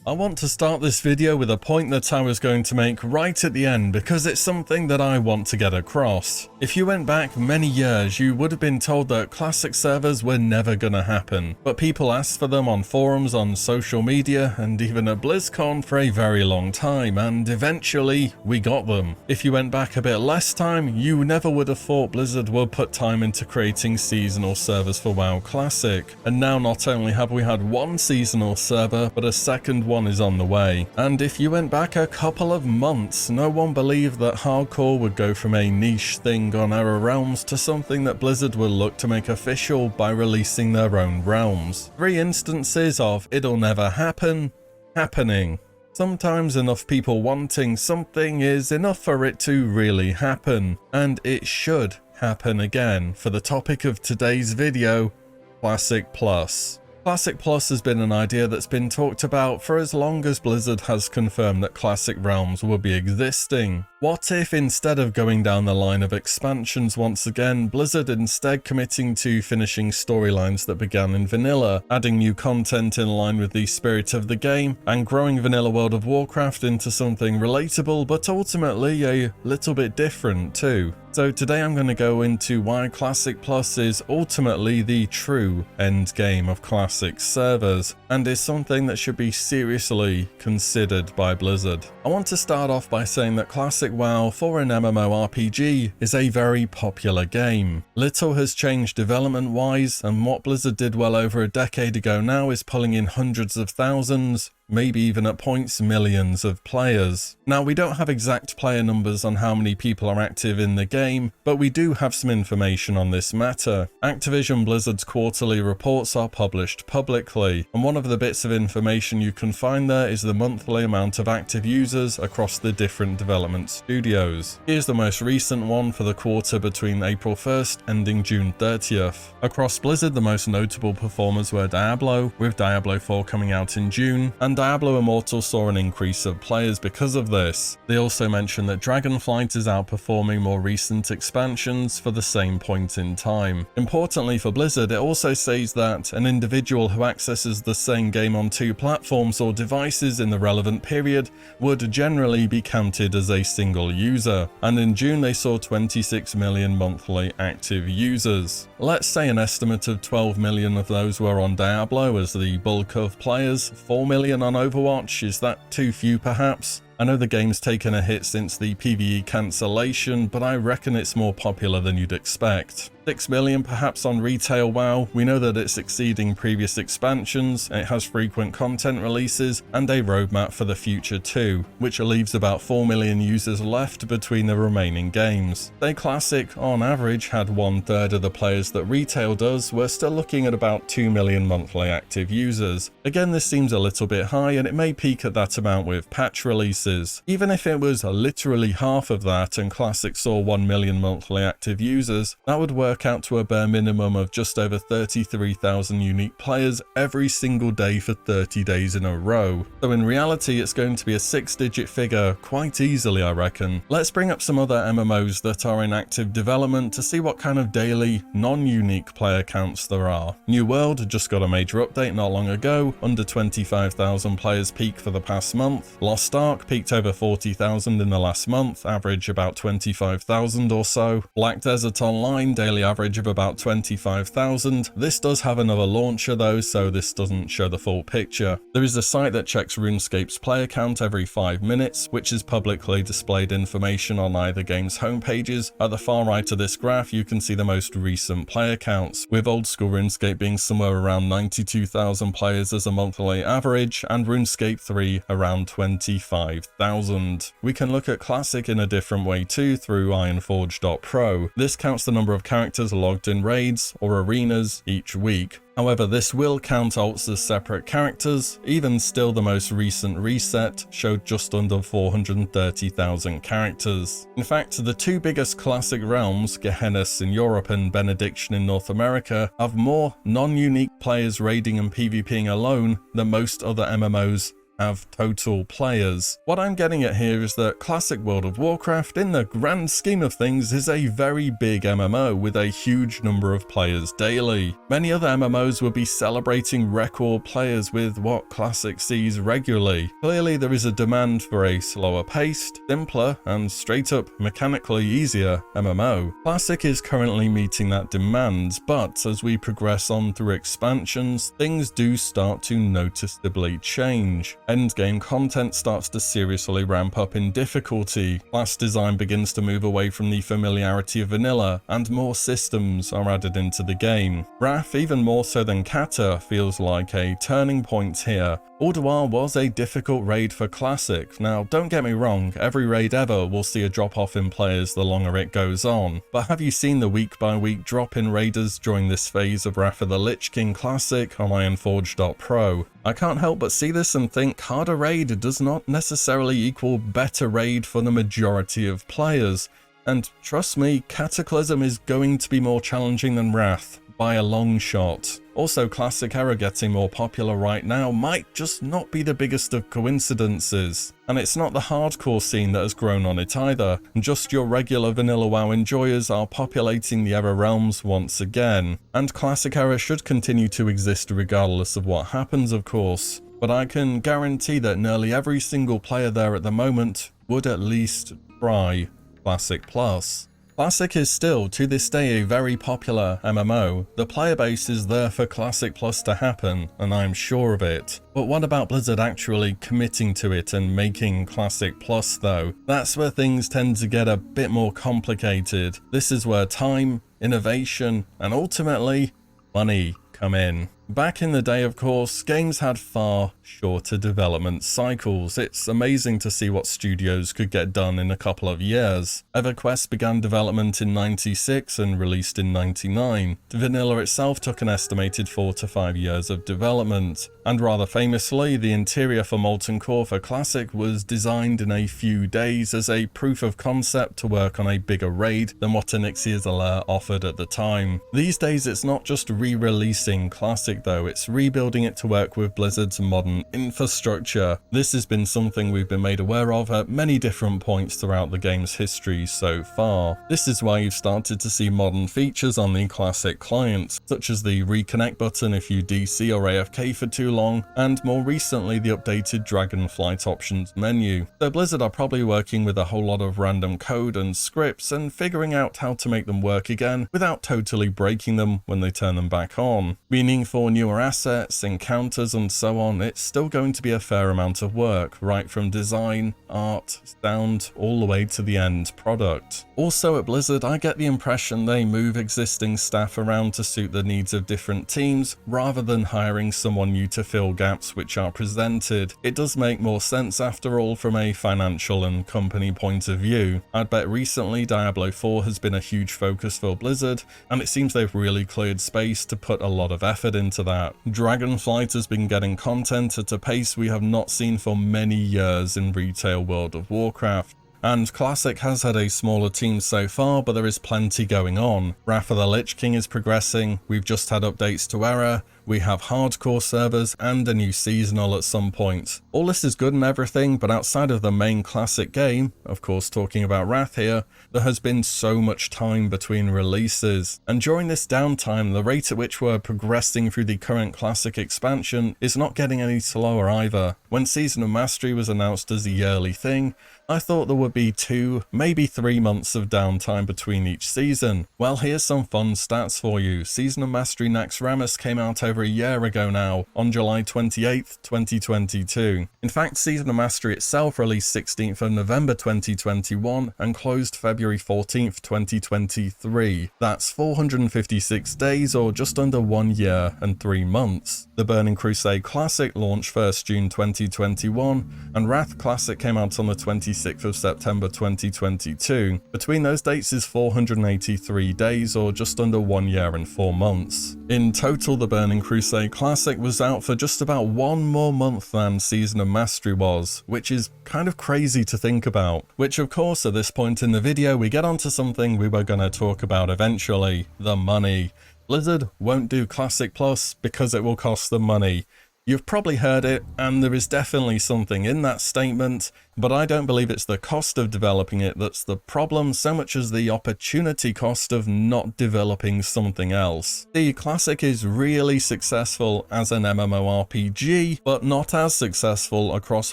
I want to start this video with a point that I was going to make right at the end because it's something that I want to get across. If you went back many years, you would have been told that classic servers were never gonna happen, but people asked for them on forums, on social media, and even at BlizzCon for a very long time, and eventually we got them. If you went back a bit less time, you never would have thought Blizzard would put time into creating seasonal servers for WoW Classic, and now not only have we had one seasonal server, but a second one is on the way. And if you went back a couple of months, no one believed that hardcore would go from a niche thing on our realms to something that Blizzard will look to make official by releasing their own realms. 3 instances of it'll never happen, happening. Sometimes enough people wanting something is enough for it to really happen, and it should happen again for the topic of today's video, Classic Plus. Classic Plus has been an idea that's been talked about for as long as Blizzard has confirmed that Classic Realms will be existing. What if instead of going down the line of expansions once again, Blizzard instead committing to finishing storylines that began in vanilla, adding new content in line with the spirit of the game, and growing vanilla World of Warcraft into something relatable but ultimately a little bit different too. So today I'm going to go into why Classic Plus is ultimately the true end game of classic servers, and is something that should be seriously considered by Blizzard. I want to start off by saying that Classic WoW for an MMORPG is a very popular game. Little has changed development wise, and what Blizzard did well over a decade ago now is pulling in hundreds of thousands, maybe even at points millions of players. Now, we don't have exact player numbers on how many people are active in the game, but we do have some information on this matter. Activision Blizzard's quarterly reports are published publicly, and one of the bits of information you can find there is the monthly amount of active users across the different development studios. Here's the most recent one for the quarter between April 1st ending June 30th. Across Blizzard, the most notable performers were Diablo, with Diablo 4 coming out in June, and Diablo Immortal saw an increase of players because of this. They also mentioned that Dragonflight is outperforming more recent expansions for the same point in time. Importantly for Blizzard, it also says that an individual who accesses the same game on 2 platforms or devices in the relevant period would generally be counted as a single user, and in June they saw 26 million monthly active users. Let's say an estimate of 12 million of those were on Diablo as the bulk of players, 4 million on Overwatch. Is that too few perhaps? I know the game's taken a hit since the PvE cancellation, but I reckon it's more popular than you'd expect. 6 million perhaps on retail WoW. We know that it's exceeding previous expansions, it has frequent content releases, and a roadmap for the future too, which leaves about 4 million users left between the remaining games. Say Classic, on average, had 1/3 of the players that retail does, we're still looking at about 2 million monthly active users. Again, this seems a little bit high, and it may peak at that amount with patch releases. Even if it was literally half of that and Classic saw 1 million monthly active users, that would work out to a bare minimum of just over 33,000 unique players every single day for 30 days in a row. So in reality, it's going to be a 6-digit figure quite easily, I reckon. Let's bring up some other MMOs that are in active development to see what kind of daily, non-unique player counts there are. New World just got a major update not long ago, under 25,000 players peak for the past month. Lost Ark peaked over 40,000 in the last month, average about 25,000 or so. Black Desert Online, daily average of about 25,000. This does have another launcher though, so this doesn't show the full picture. There is a site that checks RuneScape's player count every 5 minutes, which is publicly displayed information on either game's homepages. At the far right of this graph, you can see the most recent player counts, with old school RuneScape being somewhere around 92,000 players as a monthly average, and RuneScape 3 around 25,000. We can look at Classic in a different way too through ironforge.pro. This counts the number of characters logged in raids or arenas each week. However, this will count alts as separate characters. Even still, the most recent reset showed just under 430,000 characters. In fact, the 2 biggest classic realms, Gehennas in Europe and Benediction in North America, have more non-unique players raiding and PvPing alone than most other MMOs have total players. What I'm getting at here is that Classic World of Warcraft, in the grand scheme of things, is a very big MMO with a huge number of players daily. Many other MMOs will be celebrating record players with what Classic sees regularly. Clearly there is a demand for a slower paced, simpler, and straight up mechanically easier MMO. Classic is currently meeting that demand, but as we progress on through expansions, things do start to noticeably change. Endgame content starts to seriously ramp up in difficulty, class design begins to move away from the familiarity of vanilla, and more systems are added into the game. Wrath, even more so than Cata, feels like a turning point here. Ulduar was a difficult raid for Classic. Now don't get me wrong, every raid ever will see a drop off in players the longer it goes on, but have you seen the week by week drop in raiders during this phase of Wrath of the Lich King Classic on Ironforge.pro? I can't help but see this and think harder raid does not necessarily equal better raid for the majority of players, and trust me, Cataclysm is going to be more challenging than Wrath by a long shot. Also, Classic era getting more popular right now might just not be the biggest of coincidences. And it's not the hardcore scene that has grown on it either, just your regular vanilla WoW enjoyers are populating the era realms once again. And Classic era should continue to exist regardless of what happens, of course. But I can guarantee that nearly every single player there at the moment would at least try Classic Plus. Classic is still, to this day, a very popular MMO. The player base is there for Classic Plus to happen, and I'm sure of it. But what about Blizzard actually committing to it and making Classic Plus though? That's where things tend to get a bit more complicated. This is where time, innovation, and ultimately, money come in. Back in the day, of course, games had far shorter development cycles. It's amazing to see what studios could get done in a couple of years. EverQuest began development in '96 and released in '99. Vanilla itself took an estimated 4 to 5 years of development. And rather famously, the interior for Molten Core for Classic was designed in a few days as a proof of concept to work on a bigger raid than what Elixir's Lair offered at the time. These days, it's not just re-releasing Classic though, it's rebuilding it to work with Blizzard's modern infrastructure. This has been something we've been made aware of at many different points throughout the game's history so far. This is why you've started to see modern features on the Classic client, such as the reconnect button if you DC or AFK for too long, and more recently the updated Dragonflight options menu. So Blizzard are probably working with a whole lot of random code and scripts and figuring out how to make them work again without totally breaking them when they turn them back on. Meaning for newer assets, encounters and so on, it's still going to be a fair amount of work, right from design, art, sound, all the way to the end product. Also at Blizzard, I get the impression they move existing staff around to suit the needs of different teams, rather than hiring someone new to fill gaps which are presented. It does make more sense after all from a financial and company point of view. I'd bet recently Diablo 4 has been a huge focus for Blizzard, and it seems they've really cleared space to put a lot of effort into that. Dragonflight has been getting content at a pace we have not seen for many years in retail World of Warcraft. And Classic has had a smaller team so far, but there is plenty going on. Wrath of the Lich King is progressing, we've just had updates to Era, we have hardcore servers, and a new seasonal at some point. All this is good and everything, but outside of the main Classic game, of course talking about Wrath here, there has been so much time between releases. And during this downtime, the rate at which we're progressing through the current Classic expansion is not getting any slower either. When Season of Mastery was announced as a yearly thing, I thought there would be 2, maybe 3 months of downtime between each season. Well, here's some fun stats for you. Season of Mastery Naxxramas came out over a year ago now, on July 28th, 2022. In fact, Season of Mastery itself released 16th of November 2021 and closed February 14th, 2023. That's 456 days or just under 1 year and 3 months. The Burning Crusade Classic launched 1st June 2021, and Wrath Classic came out on the 26th of September 2022. Between those dates is 483 days or just under 1 year and 4 months. In total, the Burning Crusade Classic was out for just about 1 more month than Season of Mastery was, which is kind of crazy to think about. Which of course at this point in the video we get onto something we were going to talk about eventually, the money. Blizzard won't do Classic Plus because it will cost them money. You've probably heard it, and there is definitely something in that statement, but I don't believe it's the cost of developing it that's the problem so much as the opportunity cost of not developing something else. The Classic is really successful as an MMORPG, but not as successful across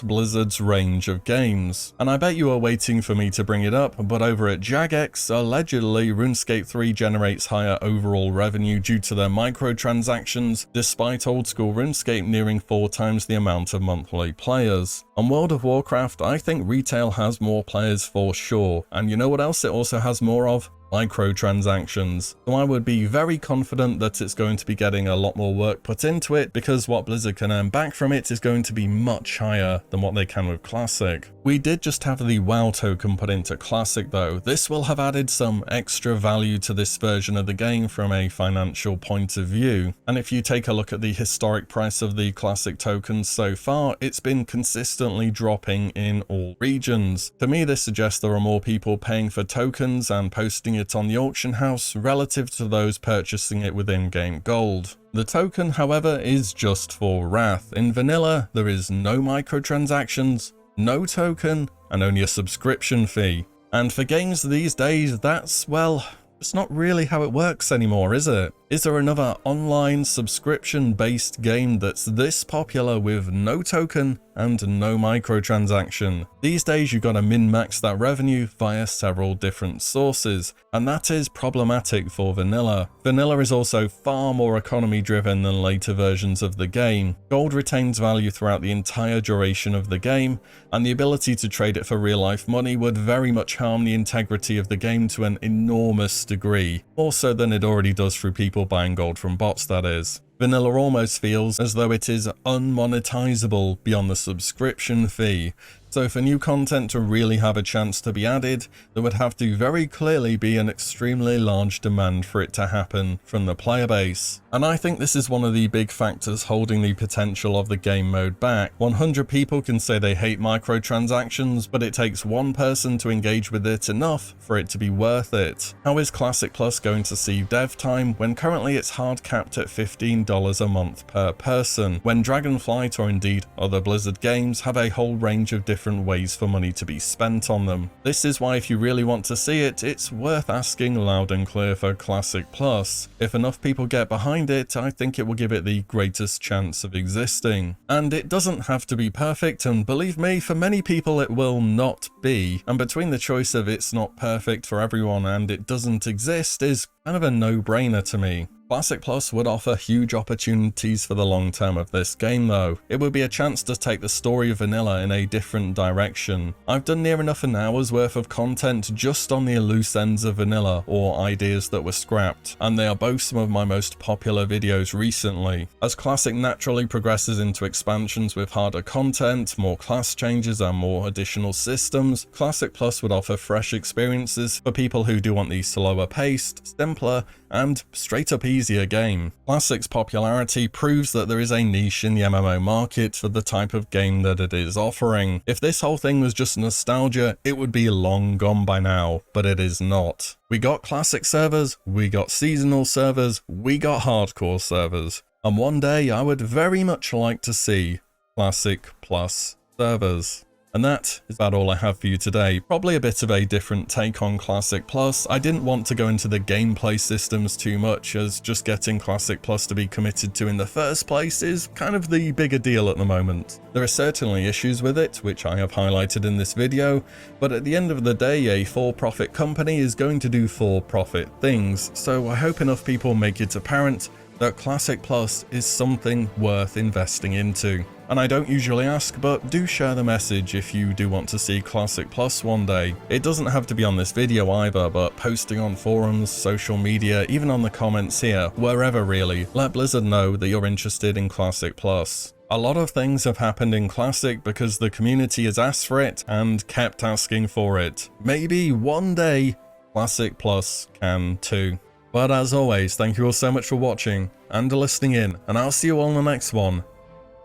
Blizzard's range of games. And I bet you are waiting for me to bring it up, but over at Jagex, allegedly RuneScape 3 generates higher overall revenue due to their microtransactions, despite old school RuneScape nearing 4 times the amount of monthly players. On World of Warcraft, I think retail has more players for sure, and you know what else it also has more of? Microtransactions. So I would be very confident that it's going to be getting a lot more work put into it, because what Blizzard can earn back from it is going to be much higher than what they can with Classic. We did just have the WoW token put into Classic though. This will have added some extra value to this version of the game from a financial point of view. And if you take a look at the historic price of the Classic tokens so far, it's been consistently dropping in all regions. To me, this suggests there are more people paying for tokens and posting it on the auction house relative to those purchasing it with in-game gold. The token, however, is just for Wrath. In vanilla, there is no microtransactions, no token, and only a subscription fee. And for games these days, that's, well, it's not really how it works anymore, is it? Is there another online subscription-based game that's this popular with no token and no microtransaction? These days you gotta min-max that revenue via several different sources, and that is problematic for vanilla. Vanilla is also far more economy driven than later versions of the game. Gold retains value throughout the entire duration of the game, and the ability to trade it for real-life money would very much harm the integrity of the game to an enormous degree, more so than it already does through people buying gold from bots, that is. Vanilla almost feels as though it is unmonetizable beyond the subscription fee. So for new content to really have a chance to be added, there would have to very clearly be an extremely large demand for it to happen from the player base. And I think this is one of the big factors holding the potential of the game mode back. 100 people can say they hate microtransactions, but it takes one person to engage with it enough for it to be worth it. How is Classic Plus going to see dev time when currently it's hard capped at $15 a month per person, when Dragonflight or indeed other Blizzard games have a whole range of different ways for money to be spent on them? This is why if you really want to see it, it's worth asking loud and clear for Classic Plus. If enough people get behind it, I think it will give it the greatest chance of existing. And it doesn't have to be perfect, and believe me, for many people it will not be. And between the choice of it's not perfect for everyone and it doesn't exist is kind of a no-brainer to me. Classic Plus would offer huge opportunities for the long term of this game though. It would be a chance to take the story of vanilla in a different direction. I've done near enough an hour's worth of content just on the loose ends of vanilla, or ideas that were scrapped, and they are both some of my most popular videos recently. As Classic naturally progresses into expansions with harder content, more class changes and more additional systems, Classic Plus would offer fresh experiences for people who do want the slower paced, simpler, and straight up easier game. Classic's popularity proves that there is a niche in the MMO market for the type of game that it is offering. If this whole thing was just nostalgia, it would be long gone by now, but it is not. We got classic servers, we got seasonal servers, we got hardcore servers, and one day I would very much like to see Classic Plus servers. And that is about all I have for you today. Probably a bit of a different take on Classic Plus. I didn't want to go into the gameplay systems too much, as just getting Classic Plus to be committed to in the first place is kind of the bigger deal at the moment. There are certainly issues with it, which I have highlighted in this video, but at the end of the day, a for-profit company is going to do for-profit things, so I hope enough people make it apparent that Classic Plus is something worth investing into. And I don't usually ask, but do share the message if you do want to see Classic Plus one day. It doesn't have to be on this video either, but posting on forums, social media, even on the comments here, wherever really, let Blizzard know that you're interested in Classic Plus. A lot of things have happened in Classic because the community has asked for it and kept asking for it. Maybe one day Classic Plus can too. But as always, thank you all so much for watching and listening in, and I'll see you all in the next one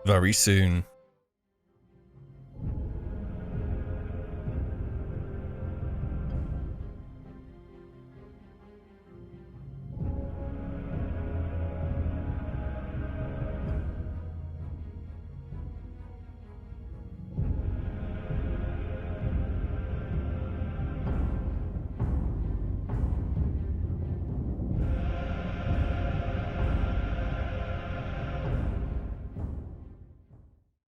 very soon.